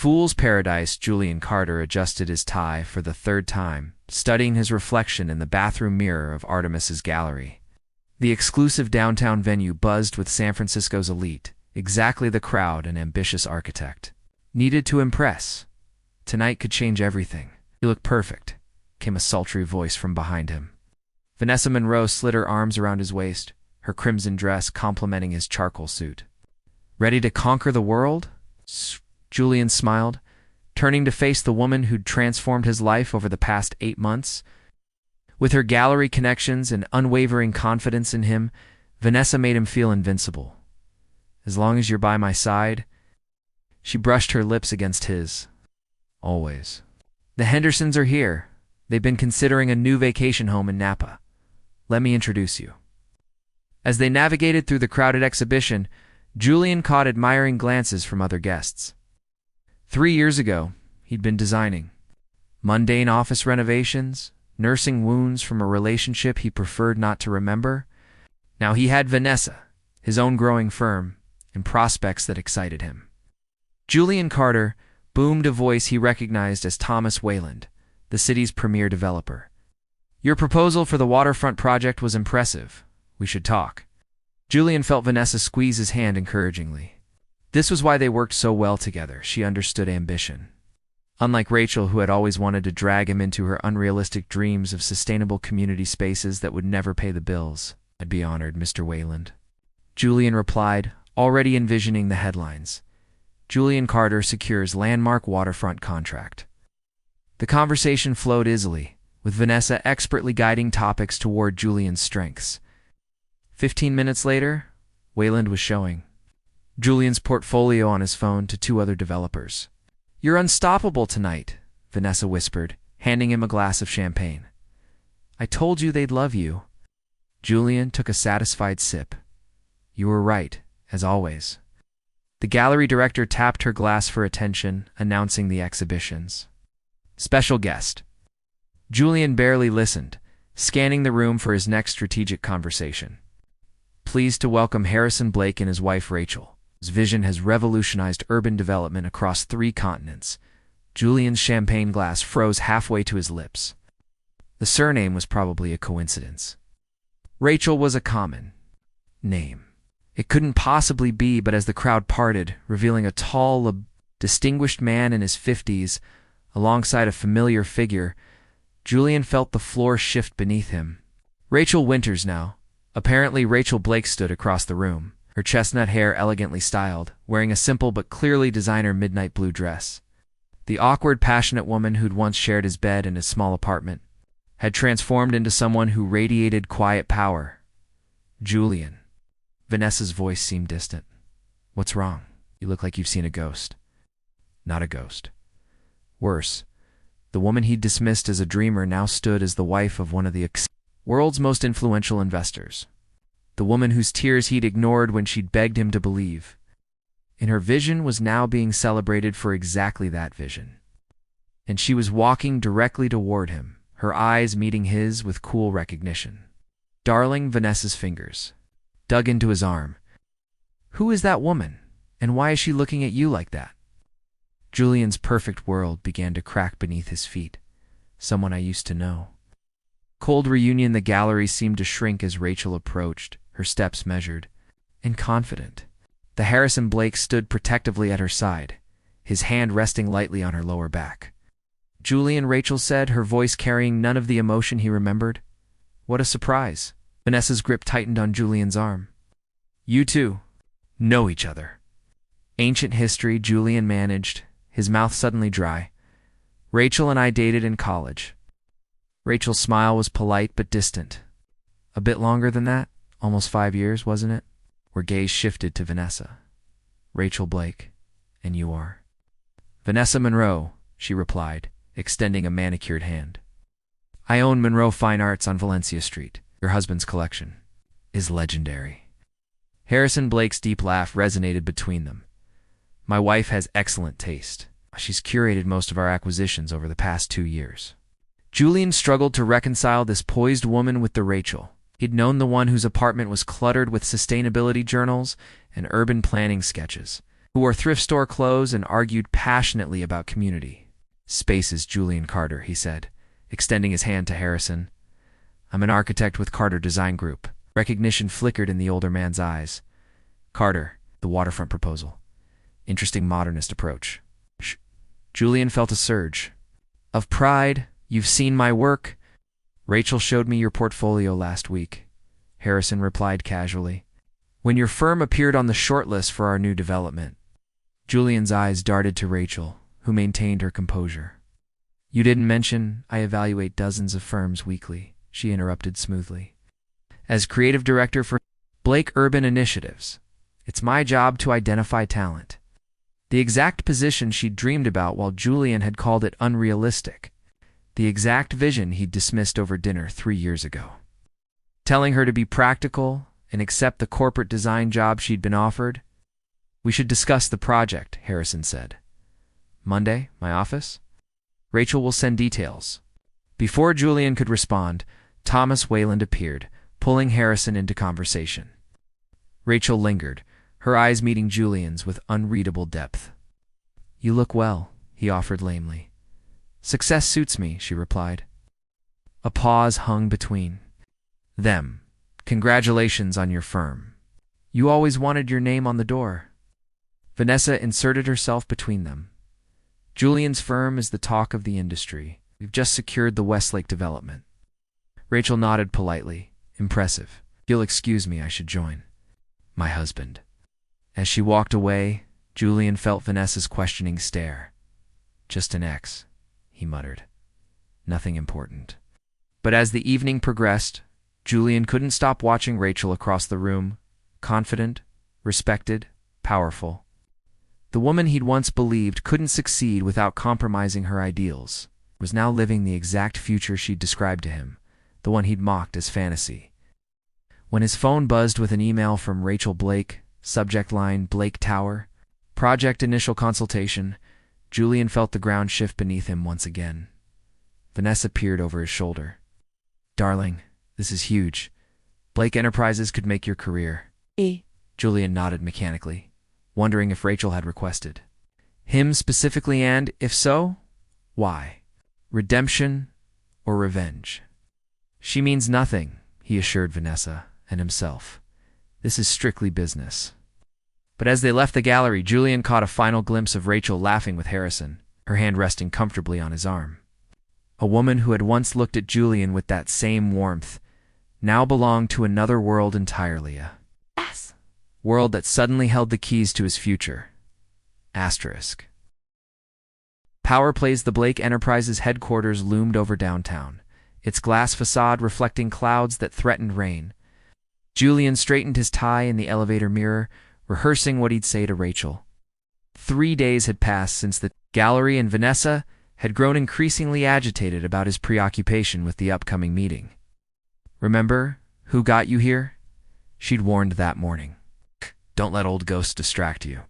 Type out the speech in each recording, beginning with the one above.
fool's paradise. Julian Carter adjusted his tie for the third time, studying his reflection in the bathroom mirror of Artemis's gallery. The exclusive downtown venue buzzed with San Francisco's elite, exactly the crowd an ambitious architect needed to impress. Tonight could change everything. "You look perfect," came a sultry voice from behind him. Vanessa Monroe slid her arms around his waist, her crimson dress complementing his charcoal suit. "Ready to conquer the world?" Julian smiled, turning to face the woman who'd transformed his life over the past 8 months. With her gallery connections and unwavering confidence in him, Vanessa made him feel invincible. "As long as you're by my side." She brushed her lips against his. "Always." "The Hendersons are here. They've been considering a new vacation home in Napa. Let me introduce you." As they navigated through the crowded exhibition, Julian caught admiring glances from other guests. 3 years ago, he'd been designing mundane office renovations, nursing wounds from a relationship he preferred not to remember. Now he had Vanessa, his own growing firm, and prospects that excited him. Julian Carter boomed a voice he recognized as Thomas Wayland, the city's premier developer. "Your proposal for the waterfront project was impressive. We should talk." Julian felt Vanessa squeeze his hand encouragingly. This was why they worked so well together. She understood ambition. Unlike Rachel, who had always wanted to drag him into her unrealistic dreams of sustainable community spaces that would never pay the bills. "I'd be honored, Mr. Wayland," Julian replied, already envisioning the headlines. "Julian Carter secures landmark waterfront contract." The conversation flowed easily, with Vanessa expertly guiding topics toward Julian's strengths. 15 minutes later, Wayland was showing Julian's portfolio on his phone to 2 other developers. "You're unstoppable tonight," Vanessa whispered, handing him a glass of champagne. "I told you they'd love you." Julian took a satisfied sip. "You were right, as always." The gallery director tapped her glass for attention, announcing the exhibition's special guest. Julian barely listened, scanning the room for his next strategic conversation. "Pleased to welcome Harrison Blake and his wife Rachel. His vision has revolutionized urban development across 3 continents." Julian's champagne glass froze halfway to his lips. The surname was probably a coincidence. Rachel was a common name. It couldn't possibly be, but as the crowd parted, revealing a tall, distinguished man in his 50s, alongside a familiar figure, Julian felt the floor shift beneath him. Rachel Winters now. Apparently Rachel Blake stood across the room, her chestnut hair elegantly styled, wearing a simple but clearly designer midnight blue dress. The awkward, passionate woman who'd once shared his bed in his small apartment had transformed into someone who radiated quiet power. "Julian." Vanessa's voice seemed distant. "What's wrong? You look like you've seen a ghost." Not a ghost. Worse, the woman he'd dismissed as a dreamer now stood as the wife of one of the world's most influential investors. The woman whose tears he'd ignored when she'd begged him to believe. And her vision was now being celebrated for exactly that vision. And she was walking directly toward him, her eyes meeting his with cool recognition. "Darling," Vanessa's fingers dug into his arm. "Who is that woman, and why is she looking at you like that?" Julian's perfect world began to crack beneath his feet. "Someone I used to know." Cold reunion. The gallery seemed to shrink as Rachel approached, her steps measured and confident. The Harrison Blake stood protectively at her side, his hand resting lightly on her lower back. "Julian," Rachel said, her voice carrying none of the emotion he remembered. "What a surprise." Vanessa's grip tightened on Julian's arm. "You two know each other." "Ancient history," Julian managed, his mouth suddenly dry. "Rachel and I dated in college." Rachel's smile was polite but distant. "A bit longer than that? Almost 5 years, wasn't it?" Her gaze shifted to Vanessa. "Rachel Blake, and you are?" "Vanessa Monroe," she replied, extending a manicured hand. "I own Monroe Fine Arts on Valencia Street. Your husband's collection is legendary." Harrison Blake's deep laugh resonated between them. "My wife has excellent taste. She's curated most of our acquisitions over the past 2 years." Julian struggled to reconcile this poised woman with the Rachel he'd known, the one whose apartment was cluttered with sustainability journals and urban planning sketches. who wore thrift store clothes and argued passionately about community. "Space is Julian Carter," he said, extending his hand to Harrison. "I'm an architect with Carter Design Group." Recognition flickered in the older man's eyes. "Carter, the waterfront proposal. Interesting modernist approach." Julian felt a surge of pride. "You've seen my work?" "Rachel showed me your portfolio last week," Harrison replied casually, "when your firm appeared on the shortlist for our new development." Julian's eyes darted to Rachel, who maintained her composure. "You didn't mention I evaluate dozens of firms weekly," she interrupted smoothly. "As creative director for Blake Urban Initiatives, it's my job to identify talent." The exact position she'd dreamed about while Julian had called it unrealistic. The exact vision he'd dismissed over dinner 3 years ago. Telling her to be practical and accept the corporate design job she'd been offered. "We should discuss the project," Harrison said. "Monday, my office? Rachel will send details." Before Julian could respond, Thomas Wayland appeared, pulling Harrison into conversation. Rachel lingered, her eyes meeting Julian's with unreadable depth. "You look well," he offered lamely. "Success suits me," she replied. A pause hung between them. "Congratulations on your firm. You always wanted your name on the door." Vanessa inserted herself between them. "Julian's firm is the talk of the industry. We've just secured the Westlake development." Rachel nodded politely. "Impressive. You'll excuse me, I should join my husband." As she walked away, Julian felt Vanessa's questioning stare. "Just an ex," he muttered. "Nothing important." But as the evening progressed, Julian couldn't stop watching Rachel across the room, confident, respected, powerful. The woman he'd once believed couldn't succeed without compromising her ideals was now living the exact future she'd described to him, the one he'd mocked as fantasy. When his phone buzzed with an email from Rachel Blake, subject line Blake Tower, project initial consultation, Julian felt the ground shift beneath him once again. Vanessa peered over his shoulder. "Darling, this is huge. Blake Enterprises could make your career." Julian nodded mechanically, wondering if Rachel had requested him specifically, and, if so, why? Redemption or revenge? "She means nothing," he assured Vanessa and himself. "This is strictly business." But as they left the gallery, Julian caught a final glimpse of Rachel laughing with Harrison, her hand resting comfortably on his arm. A woman who had once looked at Julian with that same warmth now belonged to another world entirely, a world that suddenly held the keys to his future. Asterisk. Power Plays. The Blake Enterprises headquarters loomed over downtown, its glass facade reflecting clouds that threatened rain. Julian straightened his tie in the elevator mirror, rehearsing what he'd say to Rachel. 3 days had passed since the gallery, and Vanessa had grown increasingly agitated about his preoccupation with the upcoming meeting. "Remember who got you here?" she'd warned that morning. "Don't let old ghosts distract you."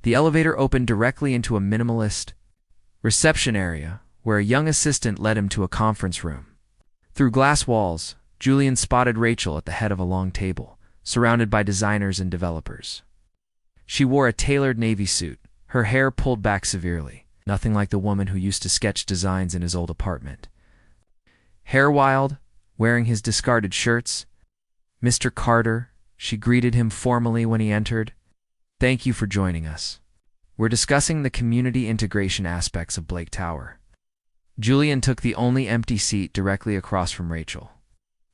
The elevator opened directly into a minimalist reception area, where a young assistant led him to a conference room. Through glass walls, Julian spotted Rachel at the head of a long table, surrounded by designers and developers. She wore a tailored navy suit, her hair pulled back severely, nothing like the woman who used to sketch designs in his old apartment. Hair wild, wearing his discarded shirts. "Mr. Carter," she greeted him formally when he entered. "Thank you for joining us. We're discussing the community integration aspects of Blake Tower." Julian took the only empty seat directly across from Rachel.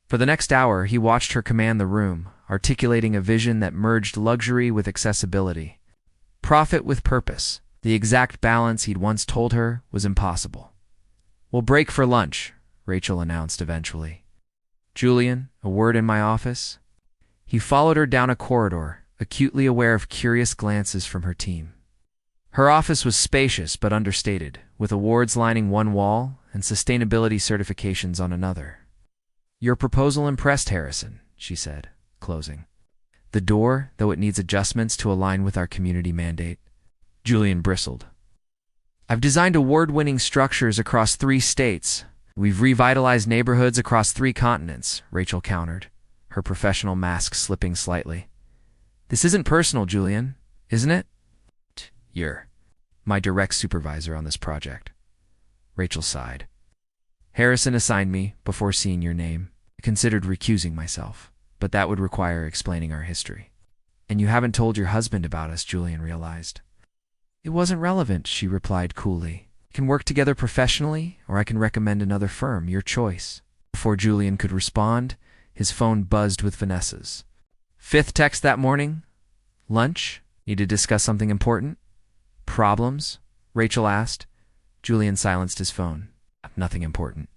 For the next hour, he watched her command the room, articulating a vision that merged luxury with accessibility, profit with purpose, the exact balance he'd once told her was impossible. "We'll break for lunch," Rachel announced eventually. "Julian, a word in my office?" He followed her down a corridor, acutely aware of curious glances from her team. Her office was spacious but understated, with awards lining one wall and sustainability certifications on another. "Your proposal impressed Harrison," she said, closing the door, "though it needs adjustments to align with our community mandate." Julian bristled. "I've designed award-winning structures across 3 states. We've revitalized neighborhoods across 3 continents," Rachel countered, her professional mask slipping slightly. "This isn't personal, Julian, isn't it?" You're my direct supervisor on this project. Rachel sighed. Harrison assigned me before seeing your name. I considered recusing myself, but that would require explaining our history. And you haven't told your husband about us, Julian realized. It wasn't relevant, she replied coolly. We can work together professionally, or I can recommend another firm, your choice. Before Julian could respond, his phone buzzed with Vanessa's. Fifth text that morning? Lunch? Need to discuss something important? Problems? Rachel asked. Julian silenced his phone. Nothing important.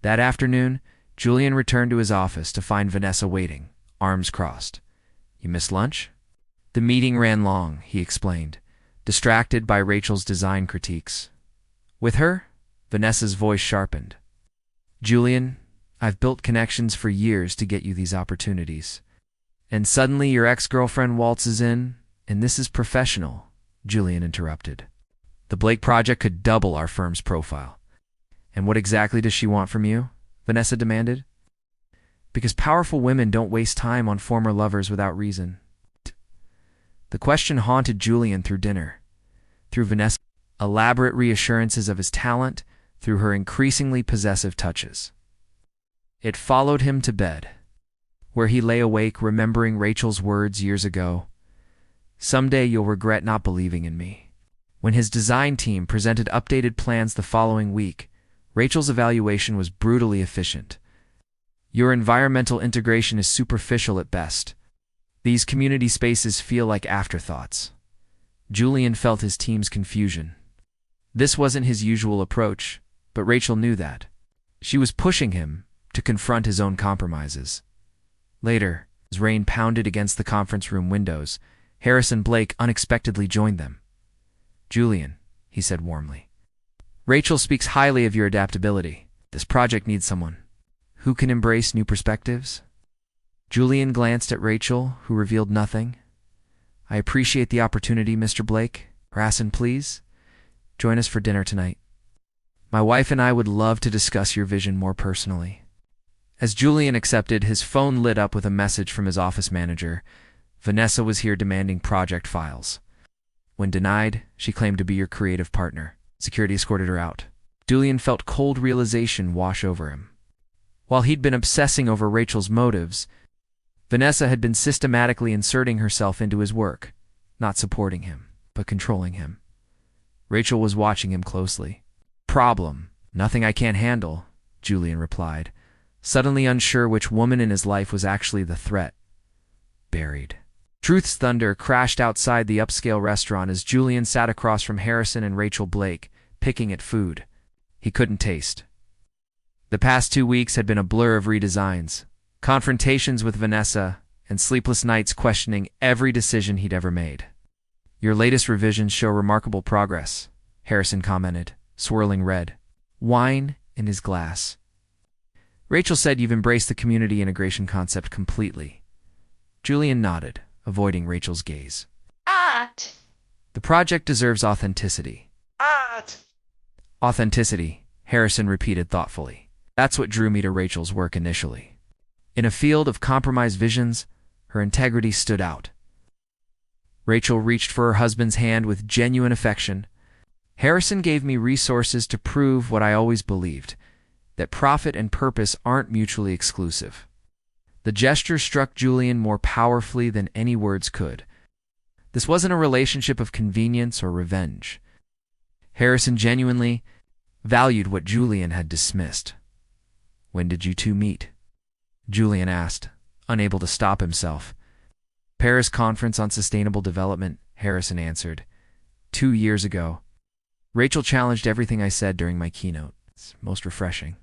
That afternoon, Julian returned to his office to find Vanessa waiting, arms crossed. You missed lunch? The meeting ran long, he explained, distracted by Rachel's design critiques. With her? Vanessa's voice sharpened. Julian, I've built connections for years to get you these opportunities. And suddenly your ex-girlfriend waltzes in, and this is professional, Julian interrupted. The Blake project could double our firm's profile. And what exactly does she want from you? Vanessa demanded. Because powerful women don't waste time on former lovers without reason. The question haunted Julian through dinner, through Vanessa's elaborate reassurances of his talent, through her increasingly possessive touches. It followed him to bed, where he lay awake remembering Rachel's words years ago. Someday you'll regret not believing in me. When his design team presented updated plans the following week, Rachel's evaluation was brutally efficient. Your environmental integration is superficial at best. These community spaces feel like afterthoughts. Julian felt his team's confusion. This wasn't his usual approach, but Rachel knew that. She was pushing him to confront his own compromises. Later, as rain pounded against the conference room windows, Harrison Blake unexpectedly joined them. Julian, he said warmly. Rachel speaks highly of your adaptability. This project needs someone who can embrace new perspectives. Julian glanced at Rachel, who revealed nothing. I appreciate the opportunity, Mr. Blake. Harrison, please join us for dinner tonight. My wife and I would love to discuss your vision more personally. As Julian accepted, his phone lit up with a message from his office manager. Vanessa was here demanding project files. When denied, she claimed to be your creative partner. Security escorted her out. Julian felt cold realization wash over him. While he'd been obsessing over Rachel's motives, Vanessa had been systematically inserting herself into his work, not supporting him, but controlling him. Rachel was watching him closely. Problem. Nothing I can't handle, Julian replied, suddenly unsure which woman in his life was actually the threat. Buried. Truth's thunder crashed outside the upscale restaurant as Julian sat across from Harrison and Rachel Blake, picking at food he couldn't taste. The past 2 weeks had been a blur of redesigns, confrontations with Vanessa, and sleepless nights questioning every decision he'd ever made. Your latest revisions show remarkable progress, Harrison commented, swirling red wine in his glass. Rachel said you've embraced the community integration concept completely. Julian nodded, avoiding Rachel's gaze. Art. The project deserves authenticity. Art. Authenticity, Harrison repeated thoughtfully. That's what drew me to Rachel's work initially. In a field of compromised visions, her integrity stood out. Rachel reached for her husband's hand with genuine affection. Harrison gave me resources to prove what I always believed, that profit and purpose aren't mutually exclusive. The gesture struck Julian more powerfully than any words could. This wasn't a relationship of convenience or revenge. Harrison genuinely valued what Julian had dismissed. When did you two meet? Julian asked, unable to stop himself. Paris Conference on Sustainable Development, Harrison answered. 2 years ago. Rachel challenged everything I said during my keynote. It's most refreshing.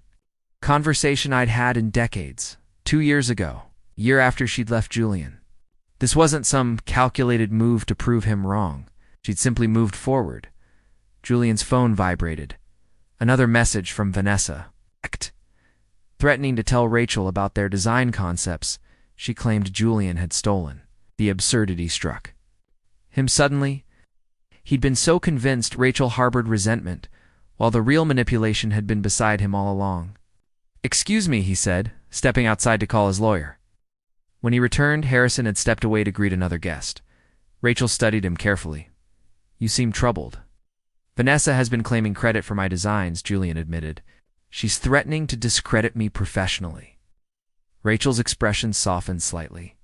Conversation I'd had in decades. 2 years ago, a year after she'd left Julian. This wasn't some calculated move to prove him wrong. She'd simply moved forward. Julian's phone vibrated. Another message from Vanessa. Threatening to tell Rachel about their design concepts she claimed Julian had stolen. The absurdity struck him suddenly. He'd been so convinced Rachel harbored resentment, while the real manipulation had been beside him all along. Excuse me, he said, stepping outside to call his lawyer. When he returned, Harrison had stepped away to greet another guest. Rachel studied him carefully. You seem troubled. Vanessa has been claiming credit for my designs, Julian admitted. She's threatening to discredit me professionally. Rachel's expression softened slightly.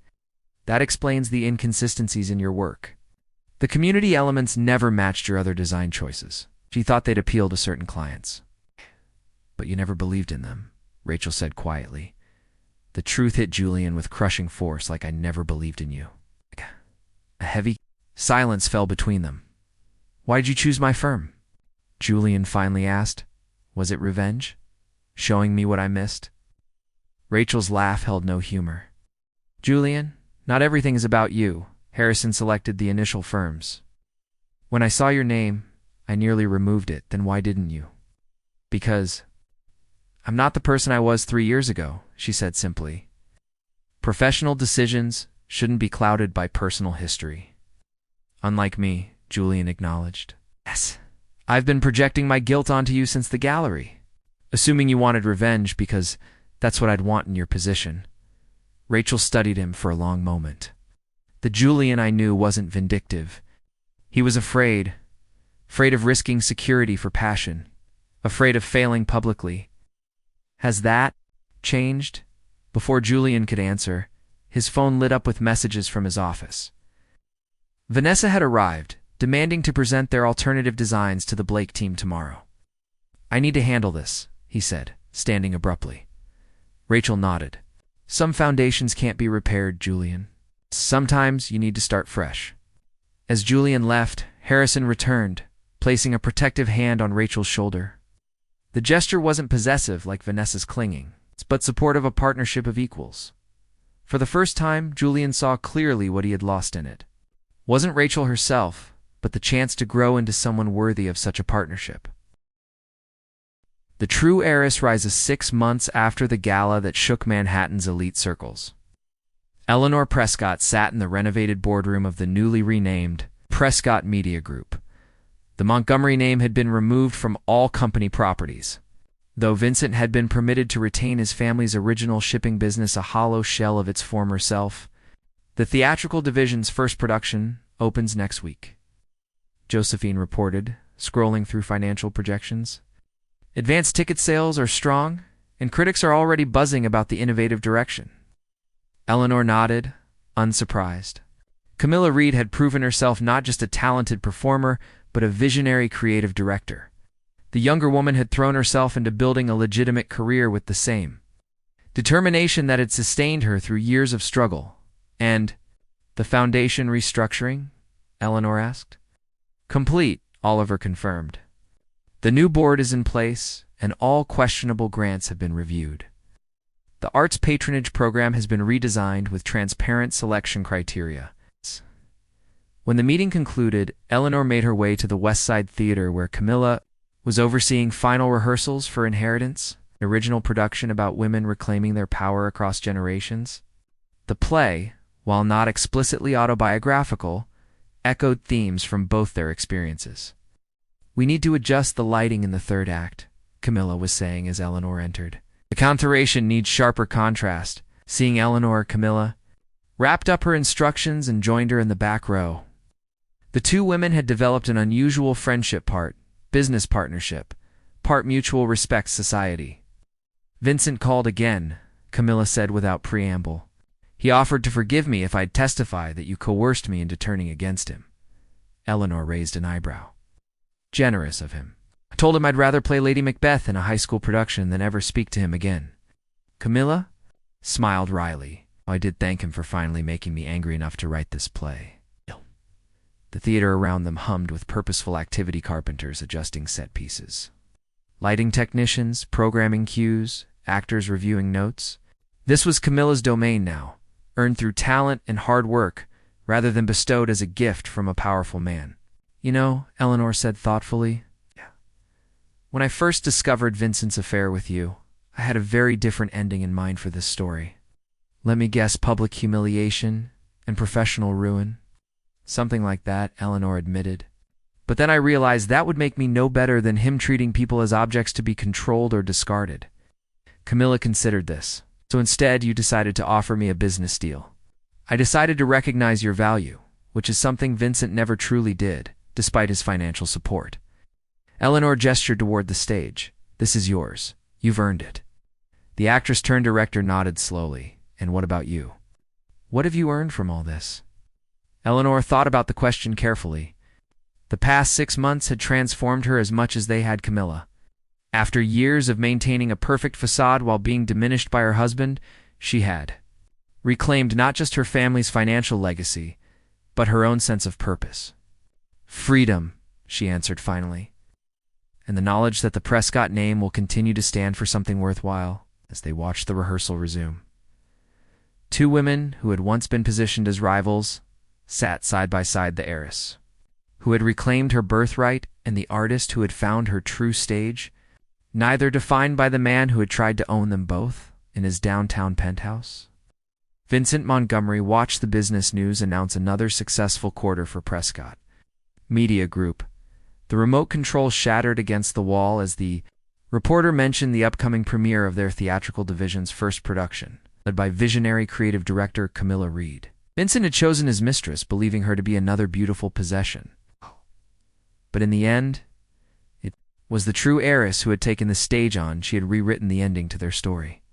That explains the inconsistencies in your work. The community elements never matched your other design choices. She thought they'd appeal to certain clients. But you never believed in them, Rachel said quietly. The truth hit Julian with crushing force, like I never believed in you. A heavy silence fell between them. Why did you choose my firm? Julian finally asked. Was it revenge? Showing me what I missed? Rachel's laugh held no humor. Julian, not everything is about you. Harrison selected the initial firms. When I saw your name, I nearly removed it. Then why didn't you? Because I'm not the person I was 3 years ago, she said simply. Professional decisions shouldn't be clouded by personal history. Unlike me, Julian acknowledged. Yes, I've been projecting my guilt onto you since the gallery, assuming you wanted revenge because that's what I'd want in your position. Rachel studied him for a long moment. The Julian I knew wasn't vindictive. He was afraid of risking security for passion, afraid of failing publicly. Has that changed? Before Julian could answer, his phone lit up with messages from his office. Vanessa had arrived, demanding to present their alternative designs to the Blake team tomorrow. I need to handle this, he said, standing abruptly. Rachel nodded. Some foundations can't be repaired, Julian. Sometimes you need to start fresh. As Julian left, Harrison returned, placing a protective hand on Rachel's shoulder. The gesture wasn't possessive like Vanessa's clinging, but supportive of a partnership of equals. For the first time, Julian saw clearly what he had lost in it. Wasn't Rachel herself, but the chance to grow into someone worthy of such a partnership. The true heiress rises 6 months after the gala that shook Manhattan's elite circles. Eleanor Prescott sat in the renovated boardroom of the newly renamed Prescott Media Group. The Montgomery name had been removed from all company properties. Though Vincent had been permitted to retain his family's original shipping business, a hollow shell of its former self, the theatrical division's first production opens next week. Josephine reported, scrolling through financial projections. Advanced ticket sales are strong, and critics are already buzzing about the innovative direction. Eleanor nodded, unsurprised. Camilla Reed had proven herself not just a talented performer, but a visionary creative director. The younger woman had thrown herself into building a legitimate career with the same determination that had sustained her through years of struggle. And the foundation restructuring? Eleanor asked. Complete, Oliver confirmed. The new board is in place, and all questionable grants have been reviewed. The arts patronage program has been redesigned with transparent selection criteria. When the meeting concluded, Eleanor made her way to the West Side Theater where Camilla was overseeing final rehearsals for Inheritance, an original production about women reclaiming their power across generations. The play, while not explicitly autobiographical, echoed themes from both their experiences. We need to adjust the lighting in the third act, Camilla was saying as Eleanor entered. The counteration needs sharper contrast. Seeing Eleanor, Camilla wrapped up her instructions and joined her in the back row. The two women had developed an unusual friendship, part business partnership, part mutual respect society. Vincent called again, Camilla said without preamble. He offered to forgive me if I'd testify that you coerced me into turning against him. Eleanor raised an eyebrow. Generous of him. I told him I'd rather play Lady Macbeth in a high school production than ever speak to him again. Camilla smiled wryly. I did thank him for finally making me angry enough to write this play. The theater around them hummed with purposeful activity carpenters adjusting set pieces. Lighting technicians, programming cues, actors reviewing notes. This was Camilla's domain now, earned through talent and hard work, rather than bestowed as a gift from a powerful man. You know, Eleanor said thoughtfully, when I first discovered Vincent's affair with you, I had a very different ending in mind for this story. Let me guess, public humiliation and professional ruin. Something like that, Eleanor admitted. But then I realized that would make me no better than him treating people as objects to be controlled or discarded. Camilla considered this. So instead, you decided to offer me a business deal. I decided to recognize your value, which is something Vincent never truly did. despite his financial support. Eleanor gestured toward the stage. "This is yours. You've earned it." The actress-turned-director nodded slowly. "And what about you? What have you earned from all this?" Eleanor thought about the question carefully. The past 6 months had transformed her as much as they had Camilla. After years of maintaining a perfect facade while being diminished by her husband, she had reclaimed not just her family's financial legacy, but her own sense of purpose. "Freedom," she answered finally, "and the knowledge that the Prescott name will continue to stand for something worthwhile." As they watched the rehearsal resume, two women who had once been positioned as rivals sat side by side: the heiress who had reclaimed her birthright and the artist who had found her true stage, neither defined by the man who had tried to own them both in his downtown penthouse. Vincent Montgomery watched the business news announce another successful quarter for Prescott Media Group. The remote control shattered against the wall as the reporter mentioned the upcoming premiere of their theatrical division's first production, led by visionary creative director Camilla Reed. Vincent had chosen his mistress, believing her to be another beautiful possession. But in the end, it was the true heiress who had taken the stage on. She had rewritten the ending to their story.